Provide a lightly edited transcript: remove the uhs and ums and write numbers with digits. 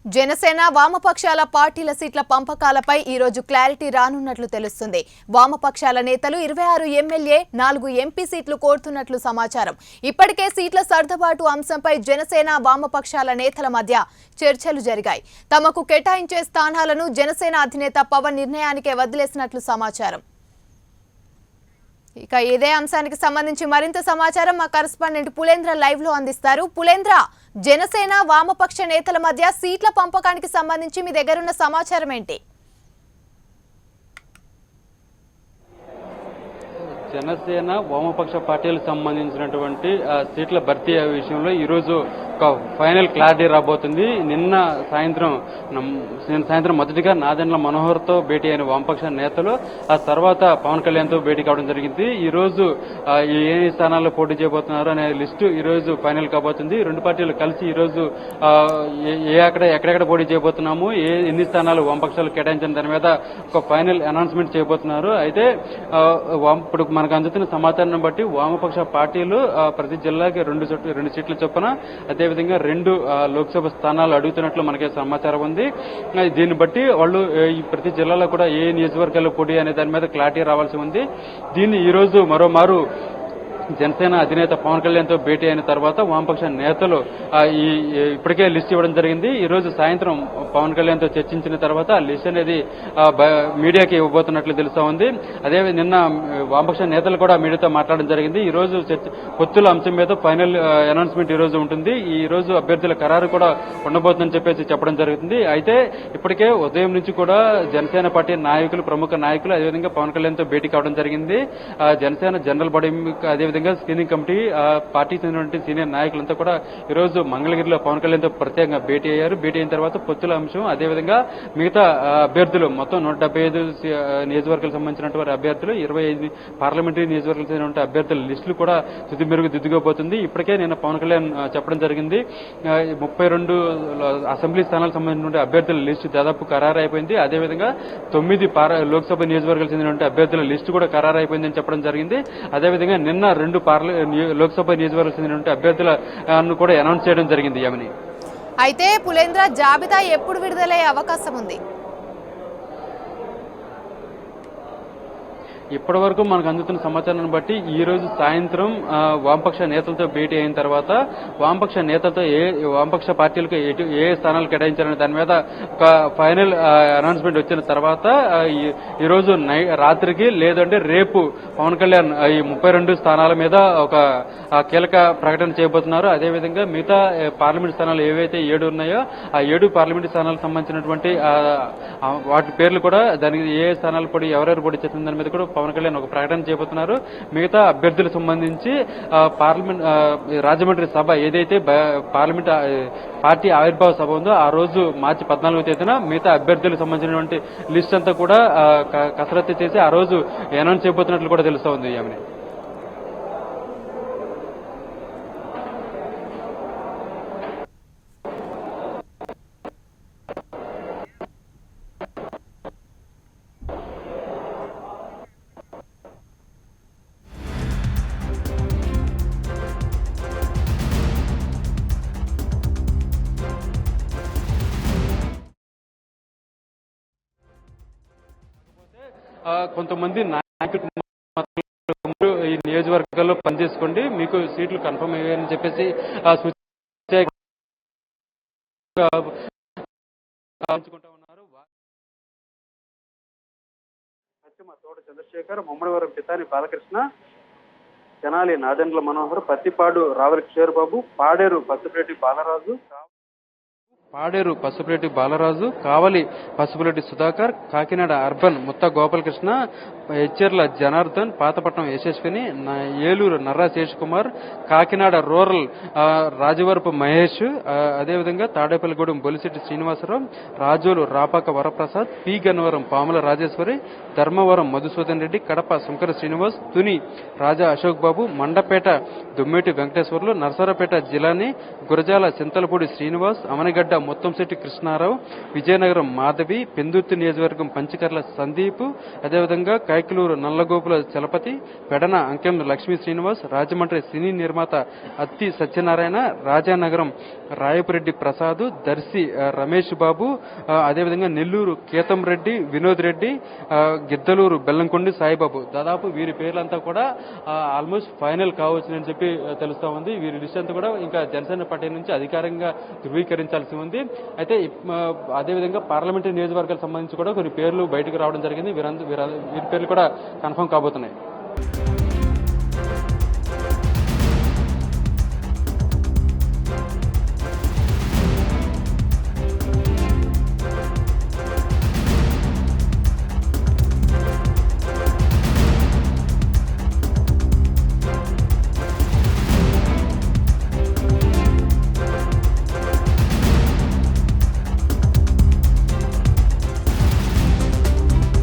జనసేన వామపక్షాల పార్టీల సీట్ల పంపకాలపై ఈ రోజు క్లారిటీ రానున్నట్లు తెలుస్తుంది. వామపక్షాల నేతలు 26 ఎమ్మెల్యే 4 ఎంపీ సీట్లు కోరుతున్నట్లు సమాచారం. ఇప్పటికే సీట్ల సర్దుబాటు అంశంపై జనసేన వామపక్షాల నేతల మధ్య చర్చలు జరిగాయి. తమకు కేటాయించే స్థానాలను జనసేన అధినేత పవన్ నిర్ణయానికే వదిలేసినట్లు సమాచారం. ఇక ఇదే అంశానికి సంబంధించి మరింత సమాచారం మా కరెస్పాండెంట్ పులేంద్ర లైవ్ లో అందిస్తారు. పులేంద్ర, జనసేన వామపక్ష నేతల మధ్య సీట్ల పంపకానికి సంబంధించి మీ దగ్గరున్న సమాచారం ఏంటి? జనసేన వామపక్ష పార్టీలకు సంబంధించినటువంటి సీట్ల భర్తీ విషయంలో ఈరోజు ఒక ఫైనల్ క్లారిటీ రాబోతుంది. నిన్న సాయంత్రం మొదటిగా నాదెండ్ల మనోహర్తో భేటీ అయిన వామపక్ష నేతలు ఆ తర్వాత పవన్ కళ్యాణ్తో భేటీ కావడం జరిగింది. ఈ రోజు ఏ స్థానాల్లో పోటీ చేయబోతున్నారు అనే లిస్టు ఈ రోజు ఫైనల్ కాబోతుంది. రెండు పార్టీలు కలిసి ఈ రోజు ఎక్కడెక్కడ పోటీ చేయబోతున్నాము, ఎన్ని స్థానాలు వామపక్షాలు కేటాయించిన దాని మీద ఒక ఫైనల్ అనౌన్స్మెంట్ చేయబోతున్నారు. అయితే ఇప్పుడు మనకు అందుతున్న సమాచారం బట్టి వామపక్ష పార్టీలు ప్రతి జిల్లాకి రెండు సీట్ల చొప్పున అదేవిధంగా 2 లోక్సభ స్థానాలు అడుగుతున్నట్లు మనకి సమాచారం ఉంది. దీన్ని బట్టి వాళ్ళు ఈ ప్రతి జిల్లాలో కూడా ఏ నియోజకవర్గాల్లో పోటీ అనే దాని మీద క్లారిటీ రావాల్సి ఉంది. దీన్ని ఈ రోజు మరోమారు జనసేన అధినేత పవన్ కళ్యాణ్తో భేటీ అయిన తర్వాత వామపక్ష నేతలు ఇప్పటికే లిస్ట్ ఇవ్వడం జరిగింది. ఈ రోజు సాయంత్రం పవన్ కళ్యాణ్తో చర్చించిన తర్వాత ఆ లిస్ట్ అనేది మీడియాకి ఇవ్వబోతున్నట్లు తెలుస్తా ఉంది. అదే నిన్న వామపక్ష నేతలు కూడా మీడియాతో మాట్లాడడం జరిగింది. ఈ రోజు పొత్తుల అంశం మీద ఫైనల్ అనౌన్స్మెంట్ ఈ రోజు ఉంటుంది. ఈ రోజు అభ్యర్థుల ఖరారు కూడా ఉండబోతుందని చెప్పడం జరుగుతుంది. అయితే ఇప్పటికే ఉదయం నుంచి కూడా జనసేన పార్టీ నాయకులు, ప్రముఖ నాయకులు అదేవిధంగా పవన్ కళ్యాణ్తో భేటీ కావడం జరిగింది. జనసేన జనరల్ బాడీ అదేవిధంగా స్క్రీనింగ్ కమిటీ పార్టీకి చెందినటువంటి సీనియర్ నాయకులంతా కూడా ఈ రోజు మంగళగిరిలో పవన్ కళ్యాణ్తో ప్రత్యేకంగా భేటీ అయ్యారు. భేటీ అయిన తర్వాత పొత్తుల అంశం అదేవిధంగా మిగతా అభ్యర్థులు మొత్తం 175 నియోజకవర్గాలకు సంబంధించినటువంటి అభ్యర్థులు, 25 పార్లమెంటరీ నియోజకవర్గాలకు చెందినటువంటి అభ్యర్థుల లిస్టులు కూడా తుది మెరుగు దిద్దుకోబోతుంది. ఇప్పటికే నిన్న పవన్ కళ్యాణ్ చెప్పడం జరిగింది, 32 అసెంబ్లీ స్థానాలకు సంబంధించినటువంటి అభ్యర్థుల లిస్టు దాదాపు ఖరారు అయిపోయింది. అదేవిధంగా 9 లోక్సభ నియోజకవర్గాలకు చెందినటువంటి అభ్యర్థుల లిస్టు కూడా ఖరారు అయిపోయిందని చెప్పడం జరిగింది. అదేవిధంగా నిన్న 2 లోక్సభ నియోజకవర్గాలకు చెందినటువంటి అభ్యర్థులను కూడా అనౌన్స్ చేయడం జరిగింది. యమని, అయితే పులేంద్ర, జాబితా ఎప్పుడు విడుదలయ్యే అవకాశం ఉంది? ఇప్పటి వరకు మనకు అందుతున్న సమాచారాన్ని బట్టి ఈ రోజు సాయంత్రం వామపక్ష నేతలతో భేటీ అయిన తర్వాత వామపక్ష నేతలతో వామపక్ష పార్టీలకు ఏ స్థానాలు కేటాయించాలనే దాని మీద ఒక ఫైనల్ అనౌన్స్మెంట్ వచ్చిన తర్వాత ఈ రోజు రాత్రికి లేదంటే రేపు పవన్ కళ్యాణ్ ఈ 32 స్థానాల మీద ఒక కీలక ప్రకటన చేయబోతున్నారు. అదేవిధంగా మిగతా పార్లమెంట్ స్థానాలు ఏవైతే 7 ఉన్నాయో ఆ 7 పార్లమెంట్ స్థానాలకు సంబంధించినటువంటి వాటి పేర్లు కూడా దానికి ఏ స్థానాలు పోటీ ఎవరెవరు పోటీ చేస్తున్న దాని మీద కూడా పవన్ కళ్యాణ్ ఒక ప్రకటన చేయబోతున్నారు. మిగతా అభ్యర్థులకు సంబంధించి పార్లమెంట్ రాజమండ్రి సభ ఏదైతే పార్లమెంట్ పార్టీ ఆవిర్భావ సభ ఉందో ఆ రోజు మార్చి 14వ తేదీన మిగతా అభ్యర్థులకు సంబంధించినటువంటి లిస్ట్ అంతా కూడా కసరత్తు చేసి ఆ రోజు అనౌన్స్ చేయబోతున్నట్లు కూడా తెలుస్తా ఉంది. ఆమె కొంతమంది నాయకులు ఈ నియోజకవర్గాల్లో పనిచేసుకోండి, మీకు సీట్లు కన్ఫర్మ్ అయ్యాయని చెప్పేసి ఉన్నారు. తోట చంద్రశేఖర్, ముమ్మడివరం పితాని బాలకృష్ణ, తెనాలి నాదెండ్ల మనోహర్, పత్తిపాడు రావలి కిషోర్ బాబు, పాడేరు పసుపులేటి బాలరాజు, కావలి పసుపులేటి సుధాకర్, కాకినాడ అర్బన్ ముత్త గోపాలకృష్ణ, హెచ్చెర్ల జనార్దన్, పాతపట్నం యశస్విని, ఏలూరు నర్రా శేషకుమార్, కాకినాడ రూరల్ రాజవరపు మహేష్, అదేవిధంగా తాడేపల్లిగూడెం బొలిశెట్టి శ్రీనివాసరావు, రాజోలు రాపాక వరప్రసాద్, పి గన్నవరం పాముల రాజేశ్వరి, ధర్మవరం మధుసూదన్ రెడ్డి, కడప శంకర శ్రీనివాస్, తుని రాజా అశోక్ బాబు, మండపేట దుమ్మేటి వెంకటేశ్వర్లు, నర్సరాపేట జిలాని, గురజాల చింతలపూడి శ్రీనివాస్, అమనగడ్డ ముత్తంశెట్టి కృష్ణారావు, విజయనగరం మాధవి, పెందుర్తి నియోజకవర్గం పంచకర్ల సందీప్, అదేవిధంగా కైకలూరు నల్లగోపుల చలపతి, పెడన అంకెం లక్ష్మీ శ్రీనివాస్, రాజమండ్రి సినీ నిర్మాత అత్తి సత్యనారాయణ, రాజానగరం రాయపురెడ్డి ప్రసాద్, దర్శి రమేష్ బాబు, అదేవిధంగా నెల్లూరు కేతం రెడ్డి, వినోద్ రెడ్డి, గిద్దలూరు బెల్లంకొండి సాయిబాబు. దాదాపు వీరి పేర్లంతా కూడా ఆల్మోస్ట్ ఫైనల్ కావచ్చునని చెప్పి తెలుస్తా ఉంది. వీరి లిస్ట్ అంతా కూడా ఇంకా జనసేన పార్టీ నుంచి అధికారికంగా ధృవీకరించాల్సి ఉంది. అయితే అదేవిధంగా పార్లమెంటరీ నియోజకవర్గాలకు సంబంధించి కూడా కొన్ని పేర్లు బయటకు రావడం జరిగింది. వీరి పేర్లు కూడా కన్ఫర్మ్ కాబోతున్నాయి.